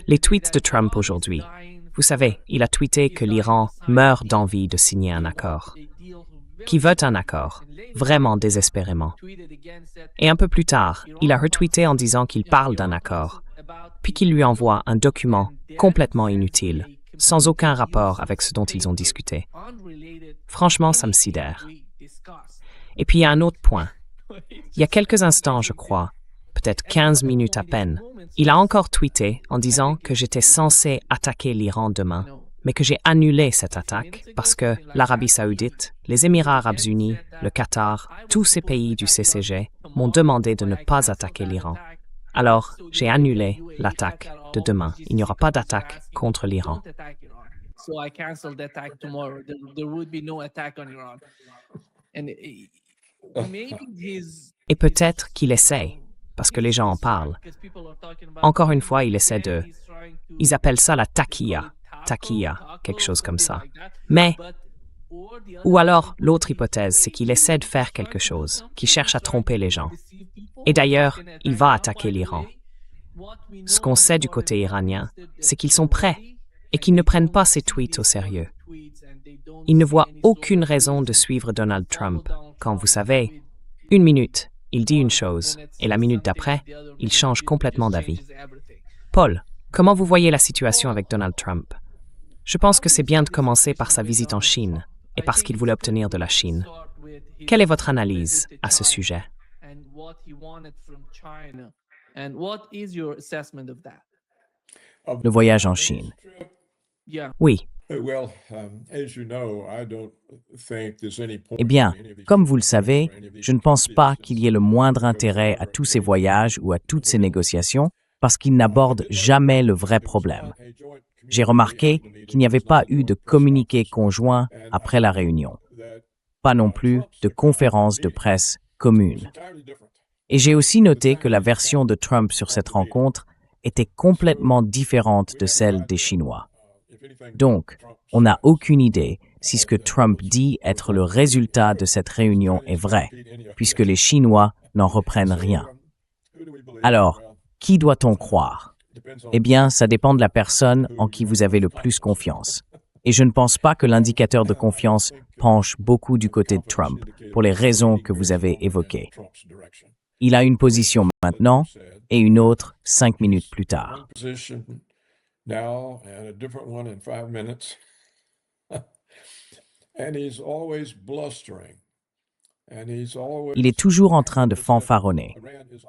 Les tweets de Trump aujourd'hui. Vous savez, il a tweeté que l'Iran meurt d'envie de signer un accord, qui veut un accord, vraiment désespérément. Et un peu plus tard, il a retweeté en disant qu'il parle d'un accord, puis qu'il lui envoie un document complètement inutile, sans aucun rapport avec ce dont ils ont discuté. Franchement, ça me sidère. Et puis il y a un autre point. Il y a quelques instants, je crois, peut-être 15 minutes à peine, il a encore tweeté en disant que j'étais censé attaquer l'Iran demain, mais que j'ai annulé cette attaque parce que l'Arabie Saoudite, les Émirats Arabes Unis, le Qatar, tous ces pays du CCG m'ont demandé de ne pas attaquer l'Iran. Alors, j'ai annulé l'attaque de demain. Il n'y aura pas d'attaque contre l'Iran. Et peut-être qu'il essaie, parce que les gens en parlent. Encore une fois, il essaie de... Ils appellent ça la taquilla, quelque chose comme ça. Mais, ou alors, l'autre hypothèse, c'est qu'il essaie de faire quelque chose, qu'il cherche à tromper les gens. Et d'ailleurs, il va attaquer l'Iran. Ce qu'on sait du côté iranien, c'est qu'ils sont prêts et qu'ils ne prennent pas ces tweets au sérieux. Ils ne voient aucune raison de suivre Donald Trump quand, vous savez, une minute, il dit une chose, et la minute d'après, il change complètement d'avis. Paul, comment vous voyez la situation avec Donald Trump? Je pense que c'est bien de commencer par sa visite en Chine, et parce qu'il voulait obtenir de la Chine. Quelle est votre analyse à ce sujet? Le voyage en Chine. Oui. Eh bien, comme vous le savez, je ne pense pas qu'il y ait le moindre intérêt à tous ces voyages ou à toutes ces négociations parce qu'ils n'abordent jamais le vrai problème. J'ai remarqué qu'il n'y avait pas eu de communiqué conjoint après la réunion, pas non plus de conférence de presse commune. Et j'ai aussi noté que la version de Trump sur cette rencontre était complètement différente de celle des Chinois. Donc, on n'a aucune idée si ce que Trump dit être le résultat de cette réunion est vrai, puisque les Chinois n'en reprennent rien. Alors, qui doit-on croire? Eh bien, ça dépend de la personne en qui vous avez le plus confiance. Et je ne pense pas que l'indicateur de confiance penche beaucoup du côté de Trump, pour les raisons que vous avez évoquées. Il a une position maintenant et une autre 5 minutes plus tard. Now and a different one in 5 minutes. And he's always blustering. Il est toujours en train de fanfaronner.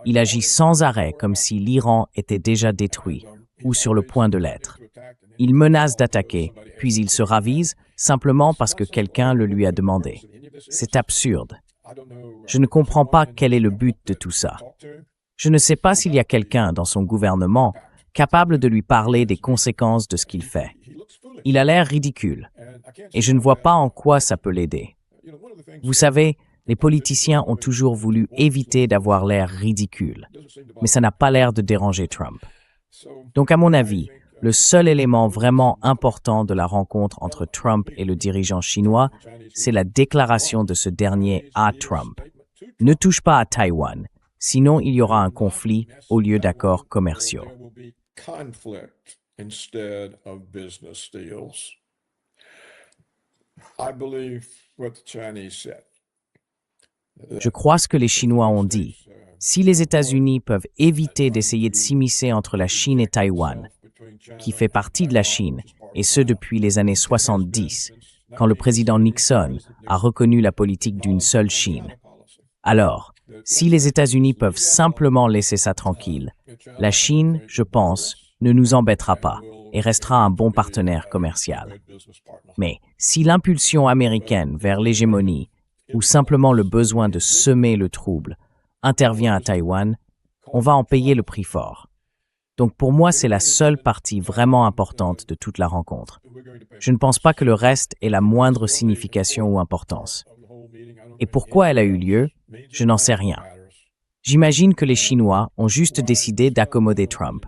Il agit sans arrêt comme si l'Iran était déjà détruit ou sur le point de l'être. Il menace d'attaquer, puis il se ravise simplement parce que quelqu'un le lui a demandé. C'est absurde. Je ne comprends pas quel est le but de tout ça. Je ne sais pas s'il y a quelqu'un dans son gouvernement capable de lui parler des conséquences de ce qu'il fait. Il a l'air ridicule, et je ne vois pas en quoi ça peut l'aider. Vous savez, les politiciens ont toujours voulu éviter d'avoir l'air ridicule, mais ça n'a pas l'air de déranger Trump. Donc à mon avis, le seul élément vraiment important de la rencontre entre Trump et le dirigeant chinois, c'est la déclaration de ce dernier à Trump. Ne touche pas à Taïwan, sinon il y aura un conflit au lieu d'accords commerciaux. Conflict instead of business deals. I believe what the Chinese said. Je crois ce que les Chinois ont dit. Si les États-Unis peuvent éviter d'essayer de s'immiscer entre la Chine et Taïwan, qui fait partie de la Chine, et ce depuis les années 70, quand le président Nixon a reconnu la politique d'une seule Chine. Alors, si les États-Unis peuvent simplement laisser ça tranquille, la Chine, je pense, ne nous embêtera pas et restera un bon partenaire commercial. Mais si l'impulsion américaine vers l'hégémonie ou simplement le besoin de semer le trouble intervient à Taïwan, on va en payer le prix fort. Donc pour moi, c'est la seule partie vraiment importante de toute la rencontre. Je ne pense pas que le reste ait la moindre signification ou importance. Et pourquoi elle a eu lieu, je n'en sais rien. J'imagine que les Chinois ont juste décidé d'accommoder Trump.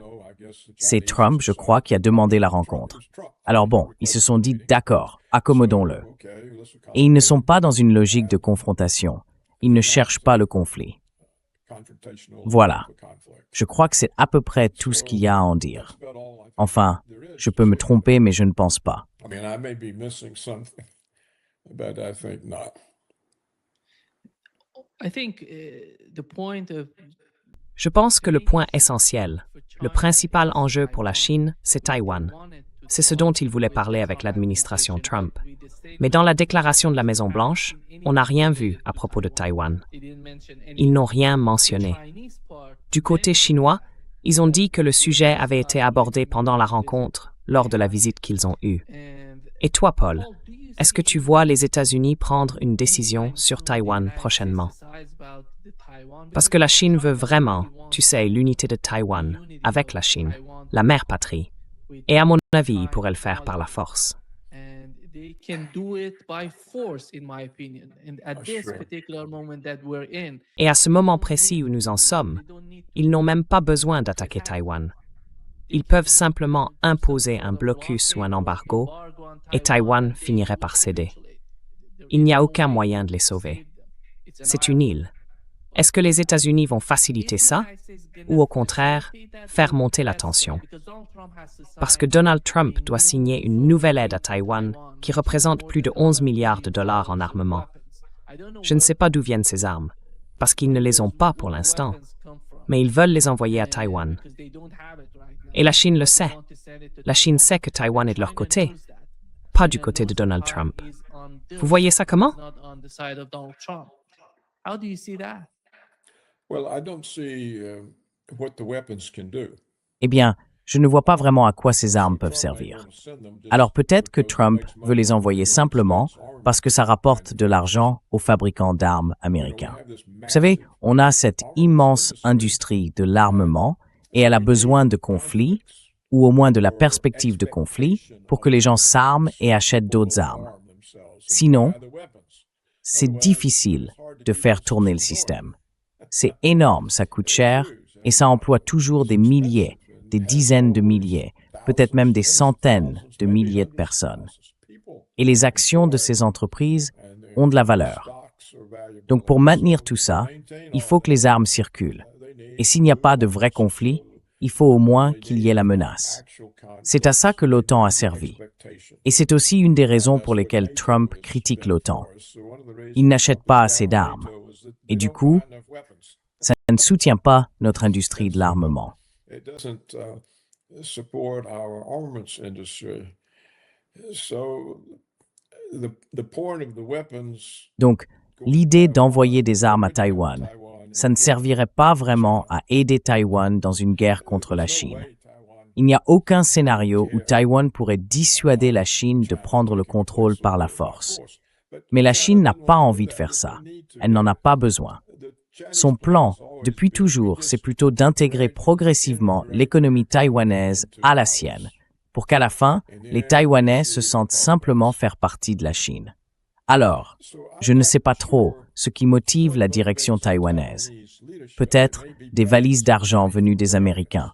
C'est Trump, je crois, qui a demandé la rencontre. Alors bon, ils se sont dit d'accord, accommodons-le. Et ils ne sont pas dans une logique de confrontation. Ils ne cherchent pas le conflit. Voilà. Je crois que c'est à peu près tout ce qu'il y a à en dire. Enfin, je peux me tromper, mais je ne pense pas. I mean, I may be missing something, but I think not. I think the point of Je pense que le point essentiel, le principal enjeu pour la Chine, c'est Taïwan. C'est ce dont il voulait parler avec l'administration Trump. Mais dans la déclaration de la Maison-Blanche, on n'a rien vu à propos de Taïwan. Ils n'ont rien mentionné. Du côté chinois, ils ont dit que le sujet avait été abordé pendant la rencontre, lors de la visite qu'ils ont eue. Et toi, Paul, est-ce que tu vois les États-Unis prendre une décision sur Taïwan prochainement? Parce que la Chine veut vraiment, tu sais, l'unité de Taïwan avec la Chine, la mère patrie. Et à mon avis, ils pourraient le faire par la force. they can do it by force, in my opinion. And at this Sure. particular moment that we're in, Et à ce moment précis où nous en sommes, ils n'ont même pas besoin d'attaquer Taïwan. Ils peuvent simplement imposer un blocus ou un embargo, et Taïwan finirait par céder. Il n'y a aucun moyen de les sauver. C'est une île. Est-ce que les États-Unis vont faciliter ça, ou au contraire, faire monter la tension? Parce que Donald Trump doit signer une nouvelle aide à Taïwan qui représente plus de 11 milliards de dollars en armement. Je ne sais pas d'où viennent ces armes, parce qu'ils ne les ont pas pour l'instant, mais ils veulent les envoyer à Taïwan. Et la Chine le sait. La Chine sait que Taïwan est de leur côté, pas du côté de Donald Trump. Vous voyez ça comment? How do you see that? Well, I don't see what the weapons can do. Eh bien, je ne vois pas vraiment à quoi ces armes peuvent servir. Alors peut-être que Trump veut les envoyer simplement parce que ça rapporte de l'argent aux fabricants d'armes américains. Vous savez, on a cette immense industrie de l'armement et elle a besoin de conflits, ou au moins de la perspective de conflits, pour que les gens s'arment et achètent d'autres armes. Sinon, c'est difficile de faire tourner le système. C'est énorme, ça coûte cher et ça emploie toujours des milliers, des dizaines de milliers, peut-être même des centaines de milliers de personnes. Et les actions de ces entreprises ont de la valeur. Donc pour maintenir tout ça, il faut que les armes circulent. Et s'il n'y a pas de vrai conflit, il faut au moins qu'il y ait la menace. C'est à ça que l'OTAN a servi. Et c'est aussi une des raisons pour lesquelles Trump critique l'OTAN. Il n'achète pas assez d'armes. Et du coup, ça ne soutient pas notre industrie de l'armement. It doesn't support our armaments industry. So the point of the weapons. Donc, l'idée d'envoyer des armes à Taïwan, ça ne servirait pas vraiment à aider Taïwan dans une guerre contre la Chine. Il n'y a aucun scénario où Taïwan pourrait dissuader la Chine de prendre le contrôle par la force. Mais la Chine n'a pas envie de faire ça. Elle n'en a pas besoin. Son plan, depuis toujours, c'est plutôt d'intégrer progressivement l'économie taïwanaise à la sienne, pour qu'à la fin, les Taïwanais se sentent simplement faire partie de la Chine. Alors, je ne sais pas trop ce qui motive la direction taïwanaise. Peut-être des valises d'argent venues des Américains.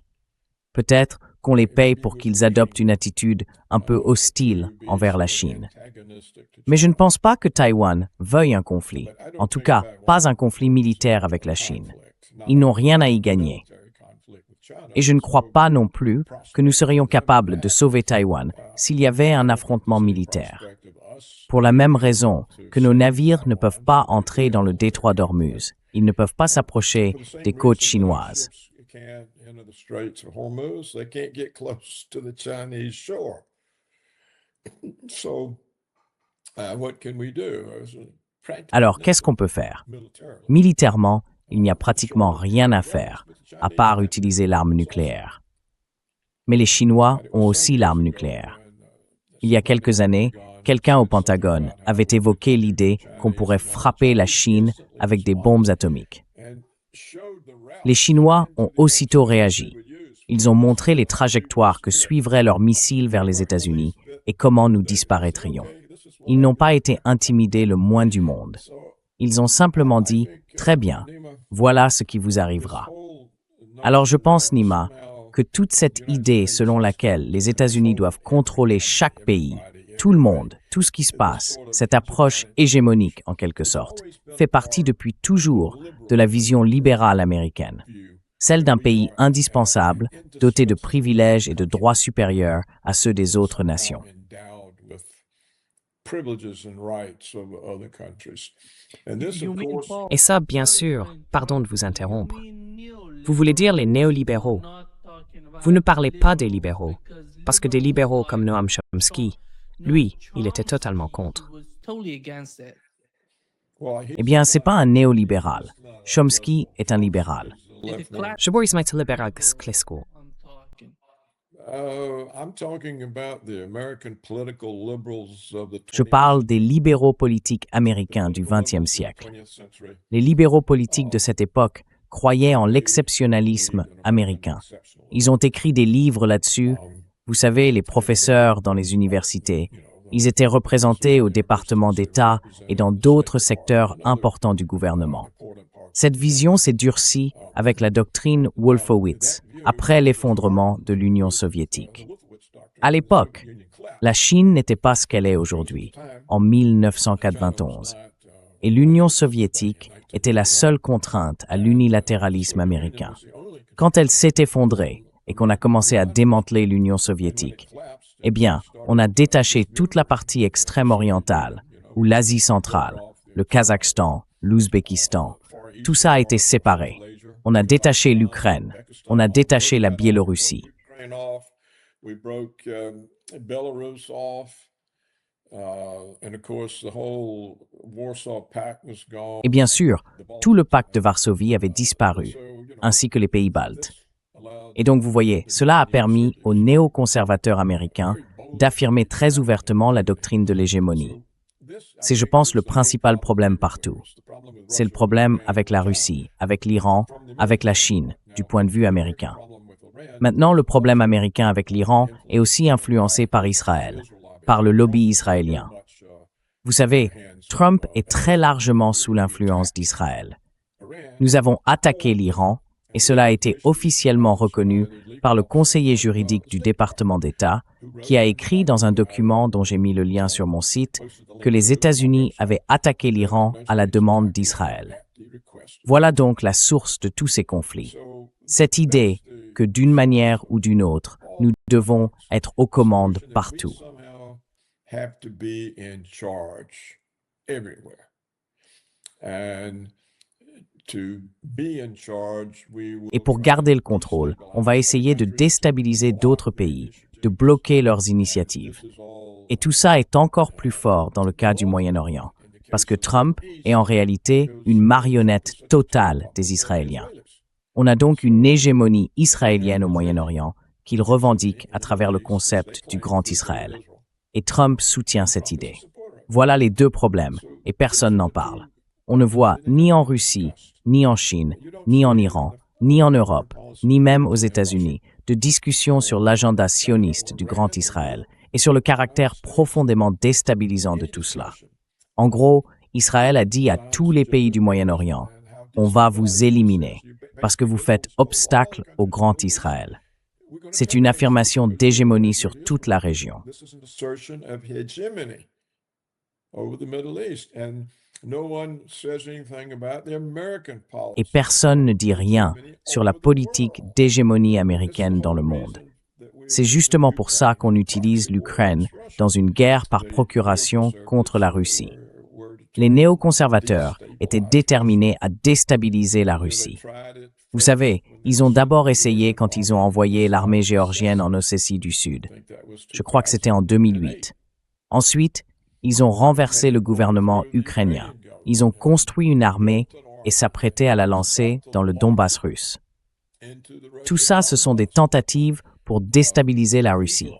Peut-être qu'on les paye pour qu'ils adoptent une attitude un peu hostile envers la Chine. Mais je ne pense pas que Taïwan veuille un conflit. En tout cas, pas un conflit militaire avec la Chine. Ils n'ont rien à y gagner. Et je ne crois pas non plus que nous serions capables de sauver Taïwan s'il y avait un affrontement militaire. Pour la même raison que nos navires ne peuvent pas entrer dans le détroit d'Ormuz. Ils ne peuvent pas s'approcher des côtes chinoises. Alors, qu'est-ce qu'on peut faire? Militairement, il n'y a pratiquement rien à faire, à part utiliser l'arme nucléaire. Mais les Chinois ont aussi l'arme nucléaire. Il y a quelques années, quelqu'un au Pentagone avait évoqué l'idée qu'on pourrait frapper la Chine avec des bombes atomiques. Les Chinois ont aussitôt réagi. Ils ont montré les trajectoires que suivraient leurs missiles vers les États-Unis et comment nous disparaîtrions. Ils n'ont pas été intimidés le moins du monde. Ils ont simplement dit « Très bien, voilà ce qui vous arrivera ». Alors je pense, Nima, que toute cette idée selon laquelle les États-Unis doivent contrôler chaque pays Tout le monde, tout ce qui se passe, cette approche hégémonique en quelque sorte, fait partie depuis toujours de la vision libérale américaine, celle d'un pays indispensable, doté de privilèges et de droits supérieurs à ceux des autres nations. Et ça, bien sûr, pardon de vous interrompre. Vous voulez dire les néolibéraux. Vous ne parlez pas des libéraux, parce que des libéraux comme Noam Chomsky, lui, il était totalement contre. Eh bien, c'est pas un néolibéral. Chomsky est un libéral. Je bois my libéral klesko. Je parle des libéraux politiques américains du XXe siècle. Les libéraux politiques de cette époque croyaient en l'exceptionnalisme américain. Ils ont écrit des livres là-dessus. Vous savez, les professeurs dans les universités, ils étaient représentés au département d'État et dans d'autres secteurs importants du gouvernement. Cette vision s'est durcie avec la doctrine Wolfowitz, après l'effondrement de l'Union soviétique. À l'époque, la Chine n'était pas ce qu'elle est aujourd'hui, en 1991, et l'Union soviétique était la seule contrainte à l'unilatéralisme américain. Quand elle s'est effondrée et qu'on a commencé à démanteler l'Union soviétique, eh bien, on a détaché toute la partie extrême orientale, ou l'Asie centrale, le Kazakhstan, l'Ouzbékistan. Tout ça a été séparé. On a détaché l'Ukraine, on a détaché la Biélorussie. Et bien sûr, tout le pacte de Varsovie avait disparu, ainsi que les pays baltes. Et donc vous voyez, cela a permis aux néoconservateurs américains d'affirmer très ouvertement la doctrine de l'hégémonie. C'est, je pense, le principal problème partout. C'est le problème avec la Russie, avec l'Iran, avec la Chine, du point de vue américain. Maintenant, le problème américain avec l'Iran est aussi influencé par Israël, par le lobby israélien. Vous savez, Trump est très largement sous l'influence d'Israël. Nous avons attaqué l'Iran, et cela a été officiellement reconnu par le conseiller juridique du département d'État, qui a écrit dans un document dont j'ai mis le lien sur mon site que les États-Unis avaient attaqué l'Iran à la demande d'Israël. Voilà donc la source de tous ces conflits. Cette idée que d'une manière ou d'une autre, nous devons être aux commandes partout. Et pour garder le contrôle, on va essayer de déstabiliser d'autres pays, de bloquer leurs initiatives. Et tout ça est encore plus fort dans le cas du Moyen-Orient, parce que Trump est en réalité une marionnette totale des Israéliens. On a donc une hégémonie israélienne au Moyen-Orient qu'il revendique à travers le concept du Grand Israël. Et Trump soutient cette idée. Voilà les deux problèmes, et personne n'en parle. On ne voit ni en Russie, ni en Chine, ni en Iran, ni en Europe, ni même aux États-Unis, de discussion sur l'agenda sioniste du Grand Israël et sur le caractère profondément déstabilisant de tout cela. En gros, Israël a dit à tous les pays du Moyen-Orient, « On va vous éliminer parce que vous faites obstacle au Grand Israël. » C'est une affirmation d'hégémonie sur toute la région. Et personne ne dit rien sur la politique d'hégémonie américaine dans le monde. C'est justement pour ça qu'on utilise l'Ukraine dans une guerre par procuration contre la Russie. Les néoconservateurs étaient déterminés à déstabiliser la Russie. Vous savez, ils ont d'abord essayé quand ils ont envoyé l'armée géorgienne en Ossétie du Sud. Je crois que c'était en 2008. Ensuite, ils ont renversé le gouvernement ukrainien. Ils ont construit une armée et s'apprêtaient à la lancer dans le Donbass russe. Tout ça, ce sont des tentatives pour déstabiliser la Russie.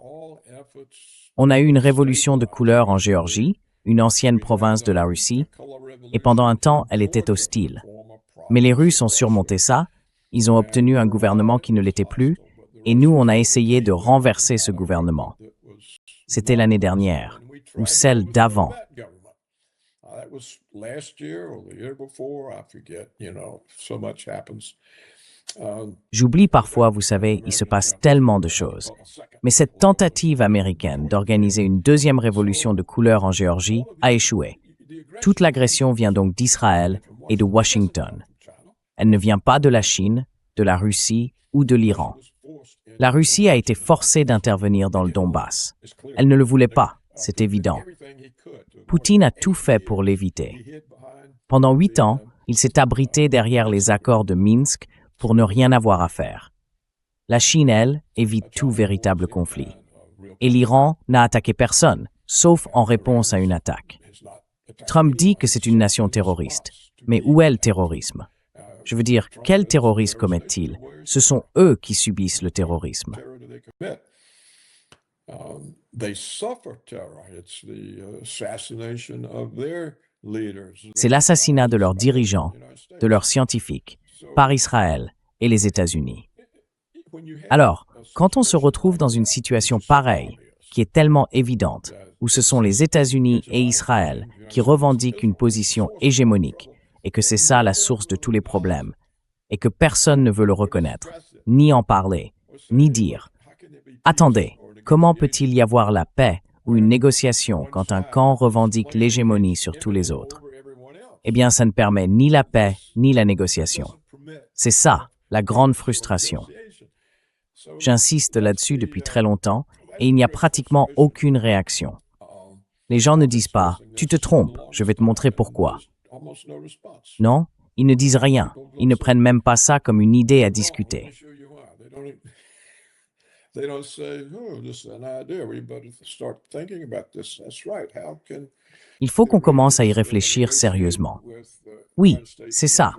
On a eu une révolution de couleur en Géorgie, une ancienne province de la Russie, et pendant un temps, elle était hostile. Mais les Russes ont surmonté ça, ils ont obtenu un gouvernement qui ne l'était plus, et nous, on a essayé de renverser ce gouvernement. C'était l'année dernière, ou celle d'avant. J'oublie parfois, vous savez, il se passe tellement de choses. Mais cette tentative américaine d'organiser une deuxième révolution de couleur en Géorgie a échoué. Toute l'agression vient donc d'Israël et de Washington. Elle ne vient pas de la Chine, de la Russie ou de l'Iran. La Russie a été forcée d'intervenir dans le Donbass. Elle ne le voulait pas, c'est évident. Poutine a tout fait pour l'éviter. Pendant 8 ans, il s'est abrité derrière les accords de Minsk pour ne rien avoir à faire. La Chine, elle, évite tout véritable conflit. Et l'Iran n'a attaqué personne, sauf en réponse à une attaque. Trump dit que c'est une nation terroriste. Mais où est le terrorisme? Je veux dire, quel terrorisme commettent-ils? Ce sont eux qui subissent le terrorisme. C'est l'assassinat de leurs dirigeants, de leurs scientifiques, par Israël et les États-Unis. Alors, quand on se retrouve dans une situation pareille, qui est tellement évidente, où ce sont les États-Unis et Israël qui revendiquent une position hégémonique, et que c'est ça la source de tous les problèmes, et que personne ne veut le reconnaître, ni en parler, ni dire « Attendez, comment peut-il y avoir la paix ou une négociation quand un camp revendique l'hégémonie sur tous les autres ?» Eh bien, ça ne permet ni la paix, ni la négociation. C'est ça, la grande frustration. J'insiste là-dessus depuis très longtemps, et il n'y a pratiquement aucune réaction. Les gens ne disent pas « Tu te trompes, je vais te montrer pourquoi ». Non, ils ne disent rien. Ils ne prennent même pas ça comme une idée à discuter. Il faut qu'on commence à y réfléchir sérieusement. Oui, c'est ça.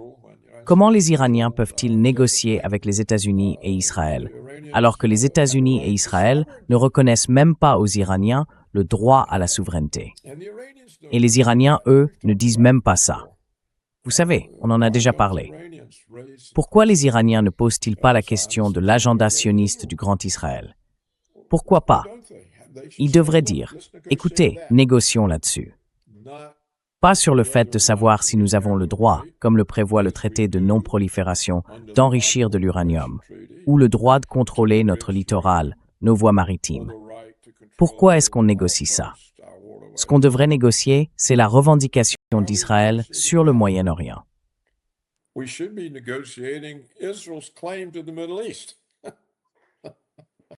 Comment les Iraniens peuvent-ils négocier avec les États-Unis et Israël, alors que les États-Unis et Israël ne reconnaissent même pas aux Iraniens le droit à la souveraineté? Et les Iraniens, eux, ne disent même pas ça. Vous savez, on en a déjà parlé. Pourquoi les Iraniens ne posent-ils pas la question de l'agenda sioniste du Grand Israël? Pourquoi pas? Ils devraient dire, écoutez, négocions là-dessus. Pas sur le fait de savoir si nous avons le droit, comme le prévoit le traité de non-prolifération, d'enrichir de l'uranium, ou le droit de contrôler notre littoral, nos voies maritimes. Pourquoi est-ce qu'on négocie ça? Ce qu'on devrait négocier, c'est la revendication d'Israël sur le Moyen-Orient. We should be negotiating Israel's claim to the Middle East.